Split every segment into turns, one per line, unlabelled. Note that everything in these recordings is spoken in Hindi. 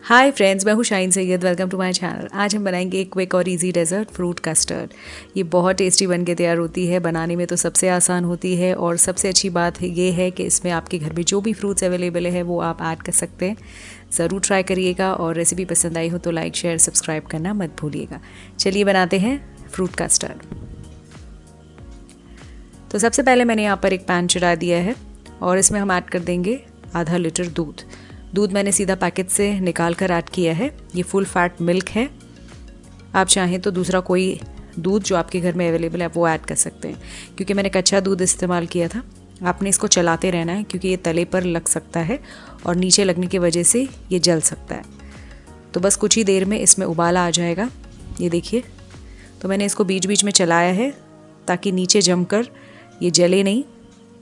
हाय फ्रेंड्स, मैं हूँ Shaheen Syed. Welcome to my channel. आज हम बनाएंगे एक क्विक और इजी डेजर्ट फ्रूट कस्टर्ड। ये बहुत टेस्टी बन के तैयार होती है, बनाने में तो सबसे आसान होती है और सबसे अच्छी बात है ये है कि इसमें आपके घर में जो भी फ्रूट्स अवेलेबल है वो आप ऐड कर सकते हैं। ज़रूर ट्राई करिएगा और रेसिपी पसंद आई हो तो लाइक शेयर सब्सक्राइब करना मत भूलिएगा। चलिए बनाते हैं फ्रूट कस्टर्ड। तो सबसे पहले मैंने यहाँ पर एक पैन चढ़ा दिया है और इसमें हम ऐड कर देंगे आधा लीटर दूध। दूध मैंने सीधा पैकेट से निकाल कर ऐड किया है। ये फुल फैट मिल्क है। आप चाहें तो दूसरा कोई दूध जो आपके घर में अवेलेबल है वो ऐड कर सकते हैं, क्योंकि मैंने कच्चा दूध इस्तेमाल किया था। आपने इसको चलाते रहना है क्योंकि ये तले पर लग सकता है और नीचे लगने की वजह से ये जल सकता है। तो बस कुछ ही देर में इसमें उबाला आ जाएगा। ये देखिए, तो मैंने इसको बीच बीच में चलाया है ताकि नीचे जमकर ये जले नहीं।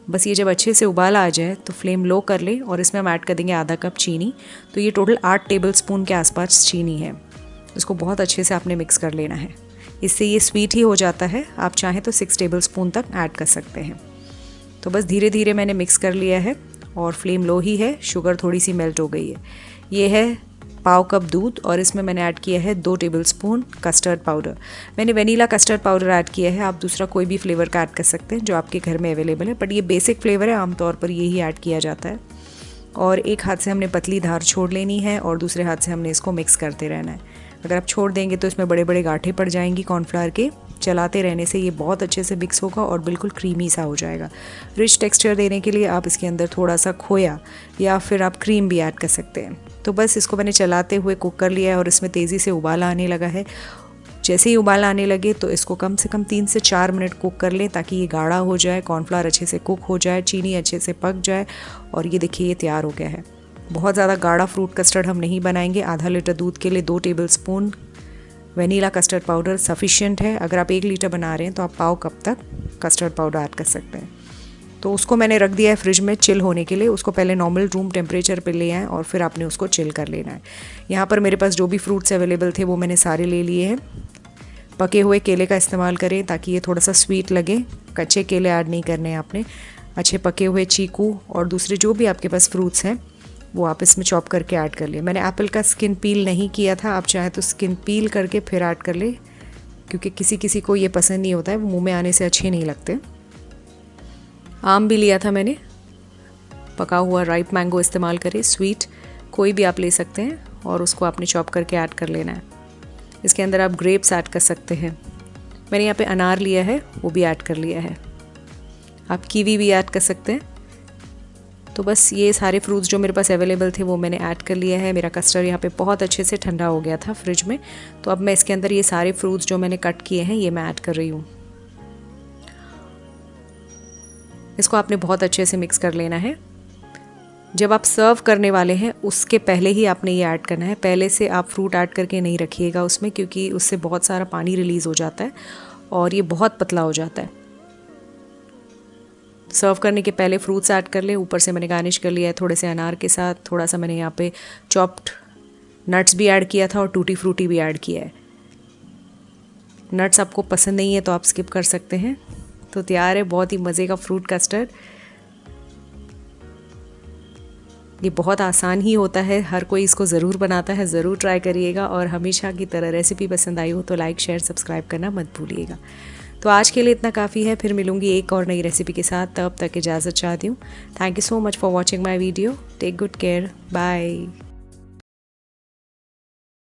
बस ये जब अच्छे से उबाला आ जाए तो फ्लेम लो कर ले और इसमें हम ऐड कर देंगे आधा कप चीनी। तो ये टोटल 8 टेबलस्पून के आसपास चीनी है। इसको बहुत अच्छे से आपने मिक्स कर लेना है, इससे ये स्वीट ही हो जाता है। आप चाहें तो 6 टेबलस्पून तक ऐड कर सकते हैं। तो बस धीरे धीरे मैंने मिक्स कर लिया है और फ्लेम लो ही है। शुगर थोड़ी सी मेल्ट हो गई है। ये है पाव कप दूध और इसमें मैंने ऐड किया है 2 टेबलस्पून कस्टर्ड पाउडर। मैंने वेनीला कस्टर्ड पाउडर ऐड किया है। आप दूसरा कोई भी फ्लेवर का ऐड कर सकते हैं जो आपके घर में अवेलेबल है, बट ये बेसिक फ्लेवर है, आमतौर पर यही ऐड किया जाता है। और एक हाथ से हमने पतली धार छोड़ लेनी है और दूसरे हाथ से हमने इसको मिक्स करते रहना है। अगर आप छोड़ देंगे तो इसमें बड़े बड़े गांठें पड़ जाएंगी कॉर्नफ्लावर के। चलाते रहने से ये बहुत अच्छे से मिक्स होगा और बिल्कुल क्रीमी सा हो जाएगा। रिच टेक्सचर देने के लिए आप इसके अंदर थोड़ा सा खोया या फिर आप क्रीम भी ऐड कर सकते हैं। तो बस इसको मैंने चलाते हुए कुक कर लिया है और इसमें तेज़ी से उबाला आने लगा है। जैसे ही उबाला आने लगे तो इसको कम से कम 3 से 4 मिनट कुक कर लें ताकि ये गाढ़ा हो जाए, कॉर्नफ्लावर अच्छे से कुक हो जाए, चीनी अच्छे से पक जाए। और ये देखिए, ये तैयार हो गया है। बहुत ज़्यादा गाढ़ा फ्रूट कस्टर्ड हम नहीं बनाएंगे। आधा लीटर दूध के लिए 2 tablespoon vanilla custard powder sufficient है। अगर आप 1 लीटर बना रहे हैं तो आप पाव कप तक कस्टर्ड पाउडर ऐड कर सकते हैं। तो उसको मैंने रख दिया है फ्रिज में चिल होने के लिए। उसको पहले नॉर्मल रूम टेम्परेचर पे ले आएँ और फिर आपने उसको चिल कर लेना है। यहाँ पर मेरे पास जो भी फ्रूट्स अवेलेबल थे वो मैंने सारे ले लिए हैं। पके हुए केले का इस्तेमाल करें ताकि ये थोड़ा सा स्वीट लगे। कच्चे केले ऐड नहीं करने हैं आपने। अच्छे पके हुए चीकू और दूसरे जो भी आपके पास फ्रूट्स हैं वो आप इसमें चॉप करके ऐड कर लिए। मैंने एप्पल का स्किन पील नहीं किया था, आप चाहें तो स्किन पील करके फिर ऐड कर ले, क्योंकि किसी किसी को ये पसंद नहीं होता है, वो मुंह में आने से अच्छे नहीं लगते। आम भी लिया था मैंने, पका हुआ राइप मैंगो इस्तेमाल करें, स्वीट कोई भी आप ले सकते हैं और उसको आपने चॉप करके ऐड कर लेना है। इसके अंदर आप ग्रेप्स ऐड कर सकते हैं। मैंने यहाँ पे अनार लिया है, वो भी ऐड कर लिया है। आप कीवी भी ऐड कर सकते हैं। तो बस ये सारे फ्रूट्स जो मेरे पास अवेलेबल थे वो मैंने ऐड कर लिया है। मेरा कस्टर्ड यहाँ पे बहुत अच्छे से ठंडा हो गया था फ्रिज में। तो अब मैं इसके अंदर ये सारे फ्रूट्स जो मैंने कट किए हैं ये मैं ऐड कर रही हूँ। इसको आपने बहुत अच्छे से मिक्स कर लेना है। जब आप सर्व करने वाले हैं उसके पहले ही आपने ये ऐड करना है। पहले से आप फ्रूट ऐड करके नहीं रखिएगा उसमें, क्योंकि उससे बहुत सारा पानी रिलीज़ हो जाता है और ये बहुत पतला हो जाता है। सर्व करने के पहले फ्रूट्स ऐड कर ले। ऊपर से मैंने गार्निश कर लिया है थोड़े से अनार के साथ। थोड़ा सा मैंने यहाँ पे चॉप्ड नट्स भी ऐड किया था और टूटी फ्रूटी भी ऐड किया है। नट्स आपको पसंद नहीं है तो आप स्किप कर सकते हैं। तो तैयार है बहुत ही मज़े का फ्रूट कस्टर्ड। ये बहुत आसान ही होता है, हर कोई इसको ज़रूर बनाता है। ज़रूर ट्राई करिएगा और हमेशा की तरह रेसिपी पसंद आई हो तो लाइक शेयर सब्सक्राइब करना मत भूलिएगा। तो आज के लिए इतना काफ़ी है, फिर मिलूंगी एक और नई रेसिपी के साथ। तब तक इजाज़त चाहती हूँ। Thank you so much for watching my video. Take good care. Bye.